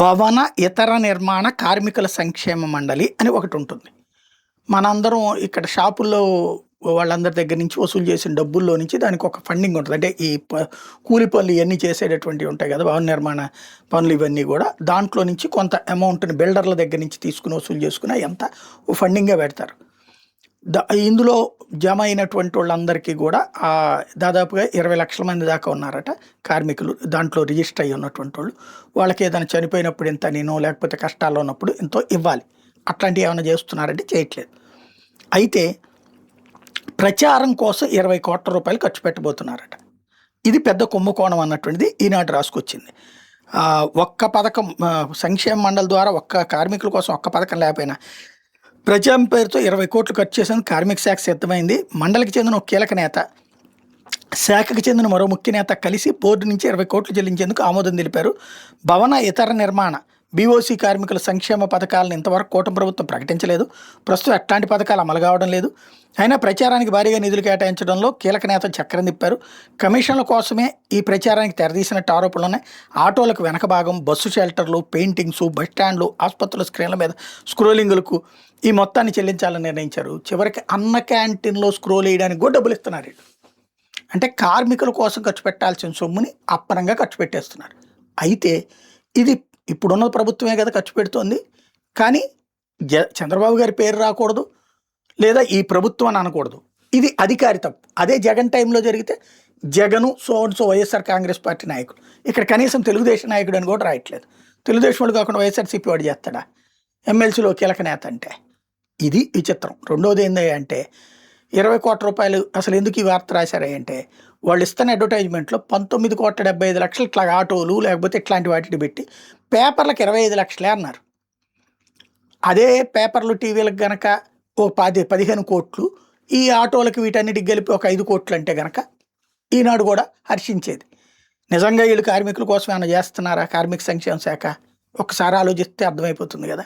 భవన ఇతర నిర్మాణ కార్మికుల సంక్షేమ మండలి అని ఒకటి ఉంటుంది. మనందరం ఇక్కడ షాపుల్లో వాళ్ళందరి దగ్గర నుంచి వసూలు చేసిన డబ్బుల్లో నుంచి దానికి ఒక ఫండింగ్ ఉంటుంది. అంటే ఈ కూలి పనులు ఇవన్నీ చేసేటటువంటివి ఉంటాయి కదా! భవన నిర్మాణ పనులు ఇవన్నీ గూడా. దాంట్లో నుంచి కొంత అమౌంట్‌ని బిల్డర్ల దగ్గర నుంచి తీసుకొని వసూలు చేసుకొని అయంతా ఓ ఫండింగ్‌గా పెడతారు. ఇందులో జమ అయినటువంటి వాళ్ళందరికీ గూడా దాదాపుగా 20,00,000 మంది దాకా ఉన్నారట కార్మికులు. దాంట్లో రిజిస్టర్ అయ్యి ఉన్నటువంటోళ్ళు. వాళ్ళకి ఏదైనా చనిపోయినప్పుడు ఇంతనీనో, లేకపోతే కష్టాల్లో ఉన్నప్పుడు ఎంతో ఇవ్వాలి. అట్లాంటివి ఏమైనా చేస్తున్నారంటే చేయట్లేదు. అయితే ప్రచారం కోసం 20,00,00,000 ఖర్చు పెట్టబోతున్నారట. ఇది పెద్ద కుంభకోణం అన్నటువంటిది ఈనాడు రాసుకొచ్చింది. ఒక్క పథకం సంక్షేమ మండలి ద్వారా ఒక్క కార్మికుల కోసం ఒక్క పథకం లేకపోయినా ప్రజాం పేరుతో 20,00,00,000 ఖర్చు చేసేందుకు కార్మిక శాఖ సిద్ధమైంది. మండలికి చెందిన ఒక కీలక నేత, శాఖకు చెందిన మరో ముఖ్య నేత కలిసి బోర్డు నుంచి 20,00,00,000 చెల్లించేందుకు ఆమోదం తెలిపారు. భవన ఇతర నిర్మాణ బీఓసీ కార్మికుల సంక్షేమ పథకాలను ఇంతవరకు కూటమి ప్రభుత్వం ప్రకటించలేదు. ప్రస్తుతం ఎట్లాంటి పథకాలు అమలు కావడం లేదు. అయినా ప్రచారానికి భారీగా నిధులు కేటాయించడంలో కీలక నేత చక్రం తిప్పారు. కమిషన్ల కోసమే ఈ ప్రచారానికి తెరదీసినట్టు ఆరోపణలు ఉన్నాయి. ఆటోలకు వెనక భాగం, బస్సు షెల్టర్లు, పెయింటింగ్స్, బస్టాండ్లు, ఆసుపత్రుల స్క్రీన్ల మీద స్క్రోలింగులకు ఈ మొత్తాన్ని చెల్లించాలని నిర్ణయించారు. చివరికి అన్న క్యాంటీన్లో స్క్రోల్ వేయడానికి కూడా డబ్బులు ఇస్తున్నారు. అంటే కార్మికుల కోసం ఖర్చు పెట్టాల్సిన సొమ్ముని అప్పనంగా ఖర్చు పెట్టేస్తున్నారు. అయితే ఇది ఇప్పుడున్న ప్రభుత్వమే కదా ఖర్చు పెడుతోంది. కానీ చంద్రబాబు గారి పేరు రాకూడదు, లేదా ఈ ప్రభుత్వం అని అనకూడదు. ఇది అధికారి తప్పు. అదే జగన్ టైంలో జరిగితే జగను సో వైఎస్ఆర్ కాంగ్రెస్ పార్టీ నాయకులు, ఇక్కడ కనీసం తెలుగుదేశం నాయకుడు అని కూడా రాయట్లేదు. తెలుగుదేశం వాడు కాకుండా వైఎస్ఆర్సీపీ వాడు చేస్తాడా ఎమ్మెల్సీలో కీలక నేత అంటే? ఇది విచిత్రం. రెండోది ఏంది అంటే 20,00,00,000 అసలు ఎందుకు ఈ వార్త రాశారంటే వాళ్ళు ఇస్తున్న అడ్వర్టైజ్మెంట్లో 19,75,00,000 ఇట్లా ఆటోలు లేకపోతే ఇట్లాంటి వాటిని పెట్టి పేపర్లకు 25,00,000 అన్నారు. అదే పేపర్లు టీవీలకు గనక ఓ 15 కోట్లు, ఈ ఆటోలకు వీటన్నిటికి కలిపి ఒక 5 కోట్లు అంటే గనక ఈనాడు కూడా హర్షించేది. నిజంగా వీళ్ళు కార్మికుల కోసం ఏమైనా చేస్తున్నారా కార్మిక సంక్షేమ శాఖ? ఒకసారి ఆలోచిస్తే అర్థమైపోతుంది కదా.